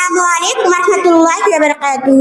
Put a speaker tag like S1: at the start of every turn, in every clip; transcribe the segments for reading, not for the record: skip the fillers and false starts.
S1: السلام علیکم ورحمۃ اللہ وبرکاتہ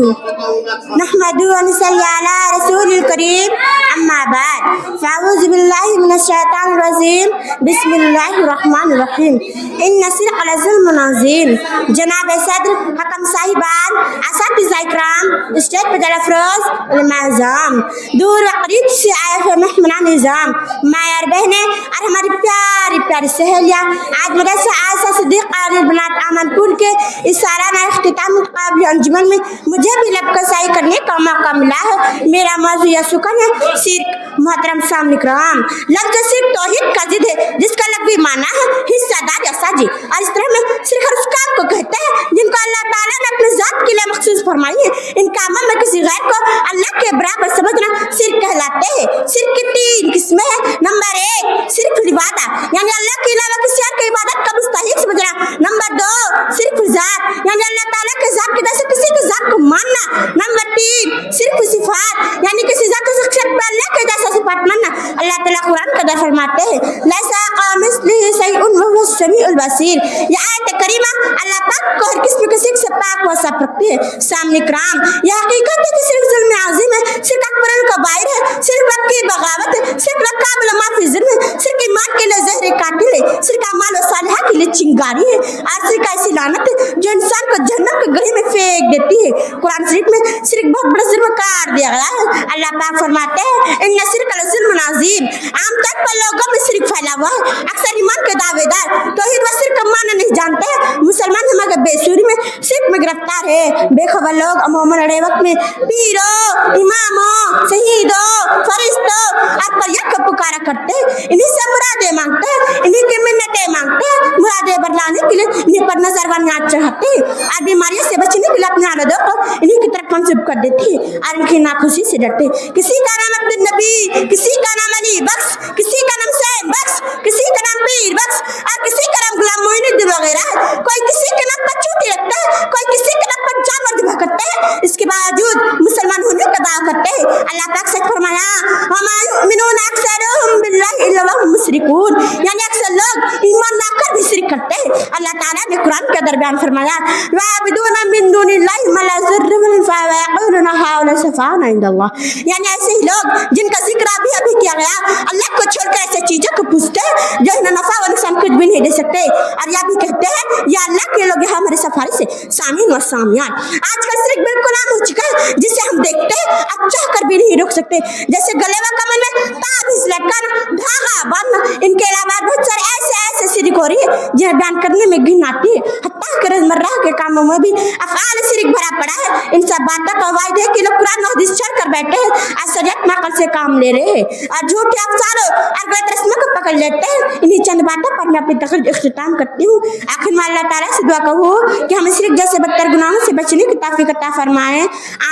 S1: نحمدہ و نصلی علی رسول الکریم اما بعد فاعوذ باللہ من الشیطان الرجیم بسم اللہ الرحمن الرحیم ان الشرک لظلم عظیم۔ جناب صدر، حکم صاحبان، اساتذہ اکرام، اسٹیج پر افروز، علماء اعظام، دور و قریب سے آئے ہوئے مہمانان نظام، مائیں اور بہنیں اور ہماری پیاری پیاری سہیلیاں، آج مدرسہ عائشہ صدیقہ بنات آمن پور کے اس سالانہ اختتام مقابلے انجمن میں مجھے بھی لب کشائی کرنے کا موقع ملا ہے۔ میرا موضوع یا سخن ہے شرک۔ محترم سامعین اکرام، لفظ شرک توحید کا ضد ہے جس کا لفظی معنی ہے حصہ دار یا ساجی، اور اس طرح میں شرک اس کام کو کہتے ہیں جن کو اللہ تعالیٰ نے اپنے ذات کے لیے مخصوص فرمائی ہے۔ ان کاموں میں کسی غیر کو اللہ کے برابر سمجھنا شرک کہلاتے ہیں۔ شرک کی 3 قسمیں ہیں۔ نمبر 1 شرک العبادہ، یعنی اللہ کے علاوہ کسی اور کی عبادت کا مستحق سمجھنا۔ نمبر 2 شرک الذات، یعنی اللہ تعالیٰ کے ذات کی جیسے کسی کی ذات کو ماننا۔ نمبر 3 شرک صفات، یعنی کسی ذات و شخصیت پر اللہ کے جیسا صفات ماننا۔ اللہ تعالیٰ قرآن کے اندر فرماتے ہیں لیسا کمثلہ شیء وہو السمیع البصیر۔ یہ آیت کریمہ اللہ پاک کو ہر قسم کے شرک سے پاک و صاف رکھتی ہے۔ سامعین کرام، یہ حقیقت ہے کہ شرک ظلم عظیم ہے، شرک اکبر الکبائر ہے، شرک رب کی بغاوت ہے، شرک قابل ما فی ظلم ہے، شرک ایمان کے لیے زہر قاتل ہے، شرک اعمال صالحہ کے لیے چنگاری ہے، اور شرک ایسی لعنت ہے جو انسان کو جہنم کے گڑھے میں پھینک دیتی ہے۔ قرآن شریف میں شرک بہت بڑا جرم قرار دیا گیا ہے۔ اللہ پاک فرماتے ہیں ان الشرک لظلم عظیم۔ عام طور پر لوگوں میں شرک پھیلا ہوا ہے، اکثر ایمان کے دعوے دار توحید و شرک کا معنی نہیں جانتے ہیں۔ مسلمان ہمارے بے سوری میں شرک میں گرفتار ہے۔ بے خبر لوگ عموماً اڑے وقت میں پیروں، اماموں، شہیدوں، فرشتوں اور پریوں کو پکارا کرتے ہیں، انہیں سے مرادیں مانگتے ہیں، انہیں کی منتیں مانگتے ہیں، مرادیں بدلانے کے لیے انہیں پر نظر و نیاز چڑھاتے ہیں، اور بیماریوں سے بچنے کے لیے اپنے اولادوں کو انہیں کی طرف منسوب کر دیتے ہیں اور ان کی ناخوشی سے ڈرتے ہیں۔ کسی کا نام عبد النبی، کسی کا نام علی بخش، کسی کا نام حسین بخش، کسی کا نام پیر بخش اور کسی کا نام غلام معین الدین وغیرہ ہے۔ کوئی کسی کے نام پر چوٹی رکھتا ہے، کوئی کسی کے نام پر جانور ذبح کرتا ہے، اس کے باوجود مسلمان ہونے کا دعویٰ کرتے ہیں۔ اللہ پاک سے فرمایا وَمَا يُؤْمِنُونَ أَكْثَرُهُم بِاللَّهِ إِلَّا وَهُم مُشْرِكُونَ، یعنی اکثر لوگ ایمان لا کر بھی شرک کرتے ہیں۔ اللہ تعالیٰ نے قرآن کے اندر بیان فرمایا وَيَعْبُدُونَ مِن دُونِ اللَّهِ مَا لَا يَضُرُّهُمْ نَفْعًا وَيَقُولُونَ هَؤُلَاءِ شُفَعَاؤُنَا عِندَ اللَّهِ، یعنی ایسے ہی لوگ جن کا ذکر ابھی کیا گیا اللہ کو چھوڑ کر ایسے چیزوں کو پوچھتے ہیں جو انہیں نفع و نقصان کچھ بھی نہیں دے سکتے، اور یہ بھی کہتے ہیں یا اللہ کے لوگ یہاں ہمارے سفارش سے سامعین و سامعات۔ آج کل شرک بالکل عام ہو چکا ہے جسے ہم دیکھتے ہیں اب چاہ کر بھی نہیں روک سکتے، جیسے گلے و کمر میں تعویذ لٹکانا، دھاگا باندھنا، ان کے علاوہ بہت سارے ایسے شرک ہو رہی ہے جنہیں بیان کرنے میں گھن آتی ہے۔ حتیٰ کہ روزمرہ کے کاموں میں بھی افعال شرک بھرا پڑا ہے۔ ان سب باتوں کا واضح ہے کہ لوگ قرآن و حدیث چھوڑ کر بیٹھے ہیں اور شریعت میں عقل سے کام لے رہے ہیں اور جھوٹے افسانوں اور غلط رسموں کو پکڑ لیتے ہیں۔ انہیں چند باتوں پر میں اپنی تقریر اختتام کرتی ہوں۔ آخر میں اللہ تعالیٰ سے دعا کروں کہ ہمیں شرک جیسے بدتر گناہوں سے بچنے کی توفیق عطا فرمائیں،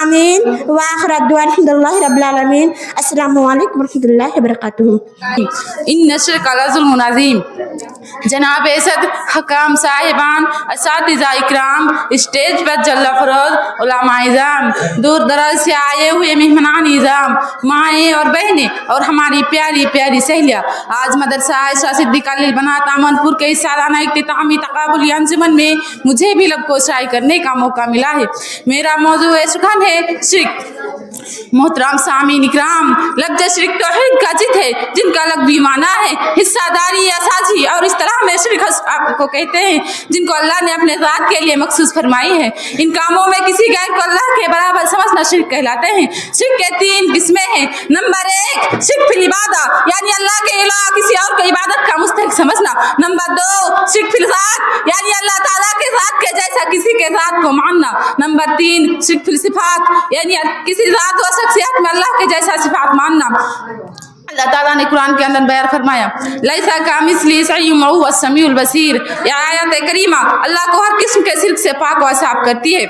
S1: آمین۔ وآخر الدعواء الحمدللہ رب العالمین۔ السلام علیکم ورحمۃ اللہ وبرکاتہ۔
S2: ان الشرک لظلم عظیم۔ جناب صدر، حکام صاحبان، اساتذہ اکرام، اسٹیج پر جل افروز، علماء اعظام، دور دراز سے آئے ہوئے مہمانان نظام، مائیں اور بہنیں اور ہماری پیاری پیاری سہیلیاں، آج مدرسہ عائشہ صدیقہ بنات آمن پور کے اس سالانہ اختتامی تقابلی انجمن میں مجھے بھی لب کشائی کرنے کا موقع ملا ہے۔ میرا موضوع سخن ہے شرک۔ محترم سامعین اکرام، لفظ شرک توحید کا ضد ہے جن کا لفظی معنی ہے حصہ داری یا سازی، اور اس طرح میں شرک کو کہتے ہیں جن کو اللہ نے اپنے ذات کے لیے مخصوص فرمائی ہے۔ ان کاموں میں کسی غیر کو اللہ کے برابر سمجھنا شرک کہلاتے ہیں۔ شرک کے 3 قسمیں ہیں۔ نمبر 1 شرک فی العبادہ، یعنی اللہ کے علاوہ کسی اور کو عبادت کا مستحق سمجھنا۔ نمبر 2 شرک فی الذات، یعنی اللہ تعالیٰ کے ذات کے جیسا کسی کے ذات کو ماننا۔ نمبر 3 شرک فی الصفات، یعنی کسی ذات و شخصیت میں اللہ کے جیسا صفات ماننا۔ اللہ تعالیٰ نے قرآن کے اندر بیان فرمایا لیسا کمثلہ شیء وہو السمیع البصیر۔ یہ آیت کریمہ اللہ کو ہر قسم کے شرک سے پاک و صاف کرتی ہے۔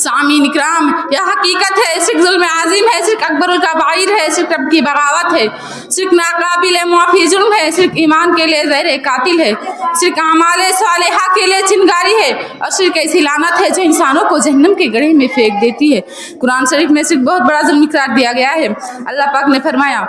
S2: سامعین اکرام، یہ حقیقت ہے شرک ظلم عظیم ہے، شرک اکبر الکبائر ہے، شرک رب کی بغاوت ہے، شرک ناقابل معافی جرم ہے، شرک ایمان کے لیے زہر قاتل ہے، شرک اعمال صالحہ کے لیے چنگاری ہے، اور شرک ایسی لعنت ہے جو انسانوں کو جہنم کے گڑھے میں پھینک دیتی ہے۔ قرآن شریف میں شرک بہت بڑا ظلم قرار دیا گیا ہے۔ اللہ پاک نے فرمایا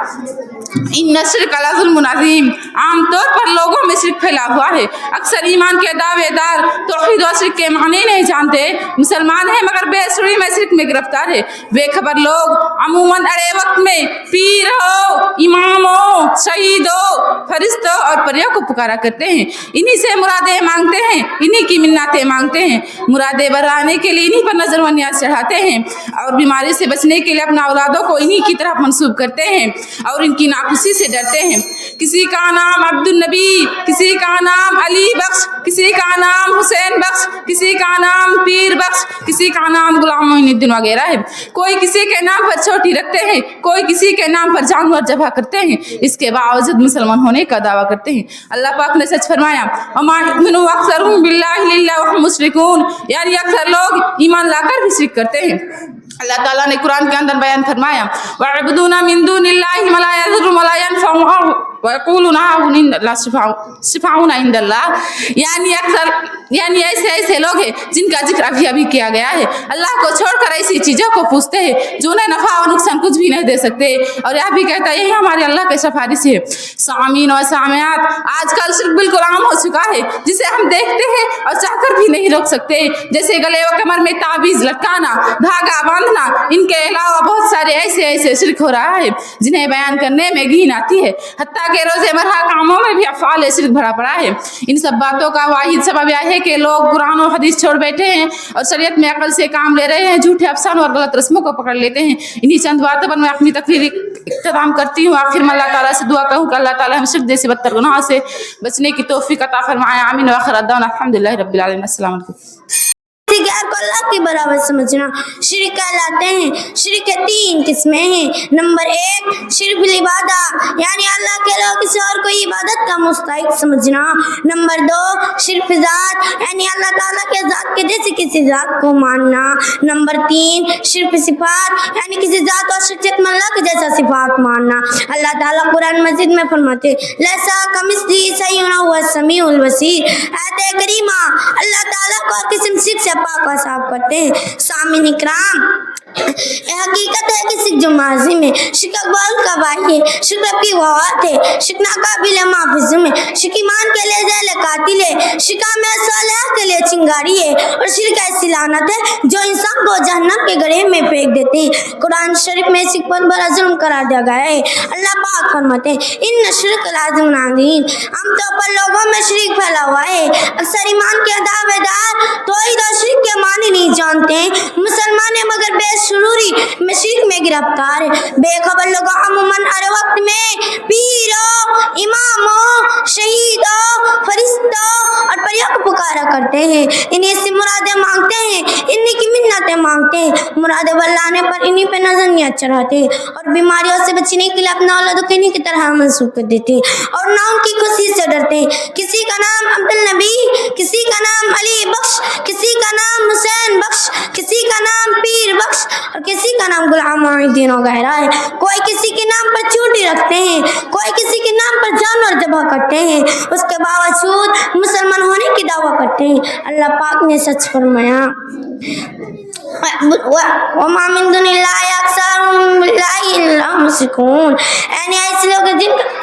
S2: इन शिर्क लज़ुल्मुन अज़ीम। आम तौर पर लोगों में शिर्क फैला हुआ है। अक्सर ईमान के दावेदार तौहीद और शिर्क के मानी नहीं जानते। मुसलमान हैं मगर बेसुरी में शिर्क में गिरफ्तार है। बेखबर लोग अमूमन अड़े वक्त में पीरों, इमामों, शहीदों, फरिश्तों और परियों को पुकारा करते हैं। इन्हीं से मुरादें मांगते हैं, इन्हीं की मिन्नतें मांगते हैं। मुरादें बराने के लिए इन्हीं पर नजर व नियाज चढ़ाते हैं और बीमारी से बचने के लिए अपना औलादों को इन्हीं की तरफ मंसूब करते हैं और इनकी नाखुशी से डरते हैं। किसी का नाम अब्दुल नबी, किसी का नाम अली बख्श, किसी का नाम हुसैन बख्श, किसी का नाम पीर बख्श, किसी का नाम गुलाम मोइनुद्दीन वगैरह है। कोई किसी के नाम पर चोटी रखते हैं, कोई किसी के नाम पर जानवर ज़बह करते हैं। इसके बावजूद मुसलमान होने का दावा करते हैं। अल्लाह पाक ने सच फरमाया, वमा युमिनु अक्सरुहुम बिल्लाहि इल्ला वहुम मुशरिकून, यानी अक्सर लोग ईमान लाकर भी शिर्क करते हैं। अल्लाह ताला ने कुरान के अंदर बयान फरमाया, वअबुदूना मिन दुनिल्लाहि मा ला यज़ुर्रुहुम व ला यनफ़उहुम व यक़ूलूना शिफ़ाउना इंदल्लाह, यानी ऐसे लोग हैं जिनका जिक्र अभी अभी किया गया है। अल्लाह को छोड़कर ऐसी चीज़ों को पूछते हैं जो उन्हें नफ़ा और नुकसान कुछ भी नहीं दे सकते, और यह भी कहता है यही हमारे अल्लाह के सिफारिश है। सामीन और सामियात, आजकल शिर्क बिल्कुल आम हो चुका है, जिसे हम देखते हैं और चाहकर भी नहीं रोक सकते। जैसे गले व कमर में ताबीज़ लटकाना, धागा बांधना, इनके अलावा बहुत सारे ऐसे शिर्क हो रहा है जिन्हें बयान करने में घिन आती है। हत्ता के रोज़े मरहा कामों में भी अफ़आल शिर्क भरा पड़ा है। इन सब बातों का वाहिद सबब यह है कि लोग कुरान और हदीस छोड़ बैठे हैं और शरीयत में अकल से काम ले रहे हैं, झूठे अफसानों और गलत रस्मों को पकड़ लेते हैं। इन्हीं चंद बातों पर मैं अपनी तकरीर इख्तिताम करती हूँ। आखिर में अल्लाह ताला से दुआ कहूँ कि अल्लाह ताला हमें शिर्क जैसे बदतर गुनाह से बचने की तौफीक अता फरमाए। आमीन व आखिर दाना अल्हम्दुलिल्लाहि रब्बिल आलमीन। अस्सलाम वालेकुम।
S1: गैर को अल्लाह के बराबर समझना शिर्क कहलाते हैं। शिर्क के 3 किस्में हैं। नंबर 1 शिर्क बिल इबादा, यानी अल्लाह के अलावा किसी और को इबादत का मुस्तहिक समझना। नंबर 2 शिर्क फी ज़ात, यानी अल्लाह ताला के ज़ात के जैसे किसी ज़ात को मानना। नंबर 3 शिर्क फी सिफ़ात, यानी किसी ज़ात और शख्सियत में अल्लाह के जैसा सिफ़ात मानना। अल्लाह ताला कुरान मजीद में फरमाते लैसा कमिस्लिही शैउन व हुवस समीउल बसीर। आयत करीमा अल्लाह ताला को किसी शिर्क से पाक व साफ करते हैं। सामीन इकराम, हकीकत है कि शिर्क जो माजी में शिर्क अकबर का वाही है, शिर्क की ववात है, शिर्क नाकाबिल माफिज़ुम है, शिर्क ईमान के लिए ज़ैल कातिल है, शिर्क में सालेह के लिए चिंगारी है, और शिर्क ऐसी लानत है जो इंसान को जहन्नम के गड्ढे में फेंक देते हैं। कुरान शरीफ में शिर्क पर बड़ा जुल्म करार दिया गया है। अल्लाह पाक फरमाते हैं इन्न शिर्क लज़ुल्मुन अज़ीम। आमतौर पर लोगों में शिर्क फैला हुआ है। अक्सर ईमान के दावेदार तौहीद और शिर्क के मानी नहीं जानते। मुसलमान है मगर बेशुरूरी में शिर्क में गिरफ्तार है। बेखबर लोग अमूमन हर वक्त में पीरों, इमामों, शहीदों, फरिश्तों और परियों को पुकारा करते हैं। इन्हीं से मुरादें मांगते हैं, इन्हीं की मिन्नतें मांगते हैं। मुरादें बल्लाने पर इन्हीं पे नजर नियत चढ़ाते हैं और बीमारियों से बचने के लिए अपना औलादों को इन्हीं की तरह मंसूब कर देते हैं और ना उनकी खुशी से डरते हैं। किसी का नाम अब्दुल नबी, किसी का नाम अली बख्श, किसी का नाम हुसैन बख्श, किसी का नाम पीर बख्श और किसी का नाम गुलाम मोइनुद्दीन वगैरह है। कोई किसी के नाम पर चोटी रखते हैं, कोई किसी के नाम पर जानवर ज़बह करते हैं, उसके बावजूद मुसलमान होने की दावा करते हैं। अल्लाह पाक ने सच फरमाया वमा मिन दुनिल्लाहि अक्सरुहुम बिल्लाहि इल्ला मुशरिकून, यानी ऐसे लोग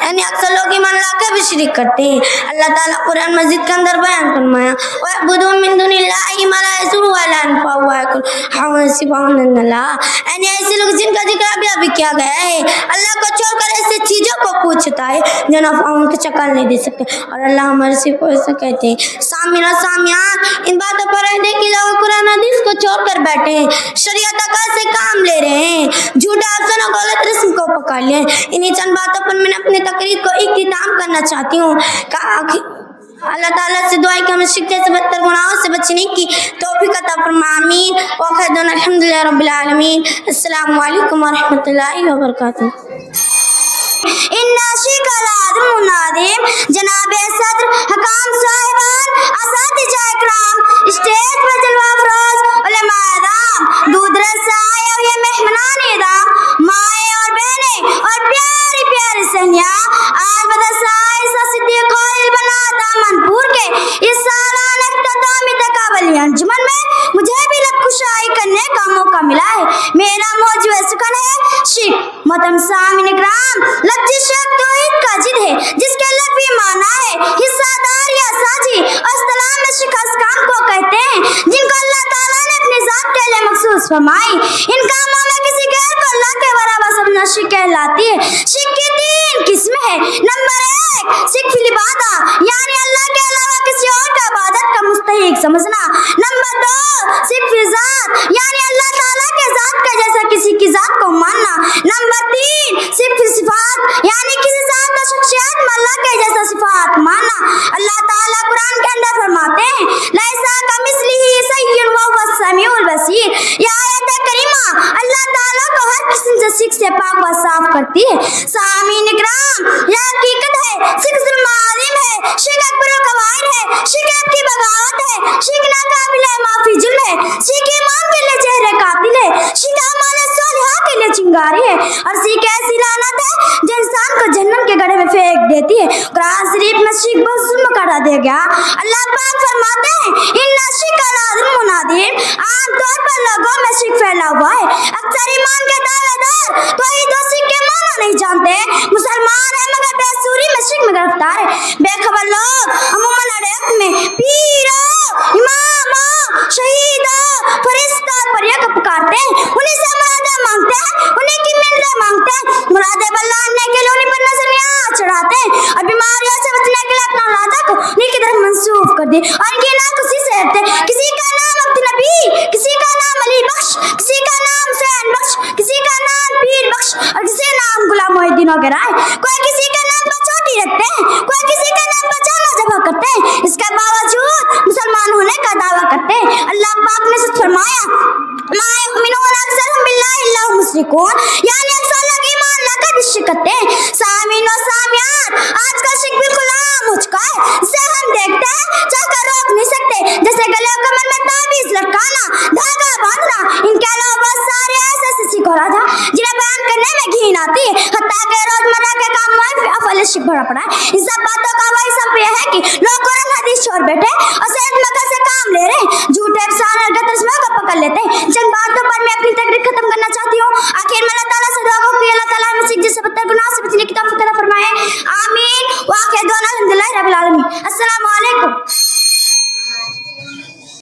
S1: यानी अक्सर लोग ईमान लाकर भी शिर्क करते हैं। अल्लाह ताला कुरान मजीद के अंदर बयान फरमाया वअबुदू मिन दुनिल्लाहि मा ला यज़ुर्रुहुम व ला यनफ़उहुम व यक़ूलूना सुब्हानल्लाह, यानी ऐसे लोग जिनका जिक्र अभी अभी किया गया है। अल्लाह को छोड़कर ऐसे चीज़ों को पूछता है जो नफ़ा उनकी शक्ल नहीं दे सकते, और अल्लाह हमारे सिर्फ को ऐसा कहते हैं। सामीन और सामियात, इन बातों पर रहने के लोग कुरान हदीस को छोड़कर बैठे हैं, शरीयत अकल से काम ले रहे हैं, झूठे अफसानों गलत रस्म को पकड़ लिए। इन्हीं चंद बातों पर मैंने अपनी तकरीर को इख्तिताम करना चाहती हूँ। अल्लाह ताला से दुआ है कि हमें शिर्क जैसे बदतर गुनाहों से बचने की तौफीक अता फरमाए। आमीन व आखिर दाना अल्हम्दुलिल्लाहि रब्बिल आलमीन। अस्सलामु अलैकुम व रहमतुल्लाहि व बरकातुहू। इन्ना शिर्क लज़ुल्मुन अज़ीम। जनाब सदर, हकाम साहिबान, असातिज़ा इकराम, स्टेज पर जलवा अफरोज, उलमाए इज़ाम, दूध रसा आए और ये मेहमानान इज़ाम, माएँ और बहनें और प्यारी प्यारी सहेलियाँ, आज मदरसा आइशा सिद्दीक़ा बना दामनपुर के इस सालाना इख्तितामी तकाबली अंजुमन में मुझे भी लब कुशाई करने का मौका मिला है। मेरा मौजूद सुखन है शिर्क। मोहतरम सामीन इकराम, लफ्ज़ शक तौहीद का जिद है जिसके लफ्ज़ी माना है हिस्सादार या साझी, और इस्तिलाह में शिकस्त काम को कहते हैं जिनको अल्लाह ताला ने अपने ज़ात के लिए मखसूस फरमाई। इन कामों में किसी गैर को अल्लाह के बराबर समझना शिर्क कहलाती है। शिर्क की 3 किस्में हैं। नंबर 1, शिर्क फिल इबादा, यानी अल्लाह के अलावा किसी और का इबादत का मुस्तहिक समझना। नंबर 2, शिर्क फिल ज़ात, यानी अल्लाह ताला के ज़ात का जैसा किसी की ज़ात को मानना। नंबर 3, शिर्क फिल सिफात, यानी किसी ज़ात और शख्सियत में अल्लाह के जैसा सिफात मानना। अल्लाह ताला कुरान के अंदर फरमाते हैं लैसा कमिस्लिही शैउन व हुवस समीउल बसीर। यह आयत करीमा अल्लाह ताला को हर किस्म से शिर्क से पाक व साफ करती है। सामीन इकराम, यह हकीकत है शिर्क जुल्म आज़िम है, शिर्क अकबर कबाइर है, शिर्क की बगावत है, शिर्क नाकाबिल माफी जुल्म है, शिर्क ईमान के लिए जहर कातिल है, शिर्क अमाल सालिहा के लिए चिंगारी है, और शिर्क ऐसी लानत है जो इंसान को जहन्नम के गड्ढे में फेंक देती है। कुरान शरीफ में शिर्क बहुत जुल्म करा दिया गया। अल्लाह पाक फरमाते हैं इन्ना शिर्क लाज़िमुन अज़ीम, आमतौर पर लोगों में शिर्क फैला हुआ है। अक्सर ईमान के दावेदार तौहीद और शिर्क के माना नहीं जानते, मुसलमान है मगर बेसुरी में शिर्क में गिरफ्तार है। बेखबर लोग अमूमन अड़े में पीरो, इमामो, शहीदो, फरिश्ता और परिया को पुकारते हैं, उन्हीं से मुरादें मांगते हैं, उन्हीं की मिन्नतें मांगते हैं, मुरादें बल्लाने के लिए उन्हीं पर नजरिया चढ़ाते हैं, और बीमारियों से बचने के लिए अपना इरादा को उन्हीं की तरफ मंसूब कर दे, और इनकी नाखुशी से रहते हैं। किसी का नाम अब्दुल नबी, किसी का नाम अली बख्श, किसी का नाम हुसैन बख्श, किसी का नाम पीर बख्श, और किसी का नाम गुलाम मोहिद्दीन वगैरह है। कोई किसी का नाम पर चोटी रखते हैं, कोई किसी का नाम पर चाला जबा करते हैं, इसके बावजूद मुसलमान होने का दावा करते हैं। अल्लाह पाक ने सच फरमाया मा युमिनून अक्सरुहुम बिल्लाहि इल्ला हुम मुशरिकून, यानी अक्सर लोग ईमान लाकर भी शिर्क करते हैं। सामीन और सामियात, आजकल शिर्क बिल्कुल आम हो चुका है, इसे हम देखते हैं चाहकर रोक नहीं सकते, जैसे गले और कमर में ताबीज लटकाना, धागा बांधना। इनके अलावा बहुत सारे ऐसे शिर्क हो रहा था जिन्हें बयान करने में घिन आती है, हत्ता के रोजमर्रा के काम में अफल शिर्क भरा पड़ा है। इन सब बातों का वही सब यह है कि लोग कुरान हदीस छोड़ बैठे और सैयद मक्का से काम ले रहे हैं, झूठे अफसाने और गलत रस्मों को पकड़ लेते हैं। जिन बातों पर मैं अपनी तकरीर खत्म करना चाहती हूँ,